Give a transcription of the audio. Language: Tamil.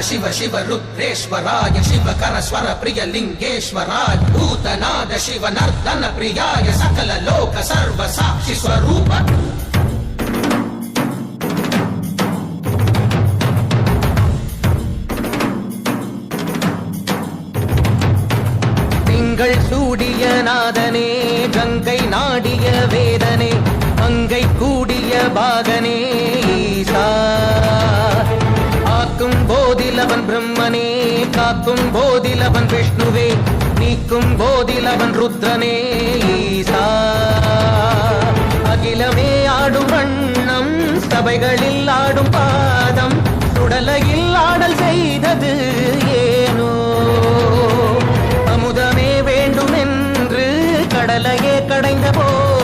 शिव शिव रुद्रेश्वराय शिवकर स्वर प्रिय लिंगेश्वराय भूतनाद शिव नर्दन प्रियाय सकल लोक सर्व साक्षि स्वरूप சூடிய நாதனே கங்கை நாடிய வேதனே அங்கை கூடிய பாகனே ஈசா ஆக்கும் போதிலவன் பிரம்மனே காக்கும் போதிலவன் விஷ்ணுவே நீக்கும் போதிலவன் ருத்ரனே ஈசா அகிலமே ஆடும் வண்ணம் சபைகளில் ஆடும் பாதம் சுடலையில் ஆடல் செய்தது ஏனோ அமுதமே வேண்டும் என்று கடலையே கடைந்த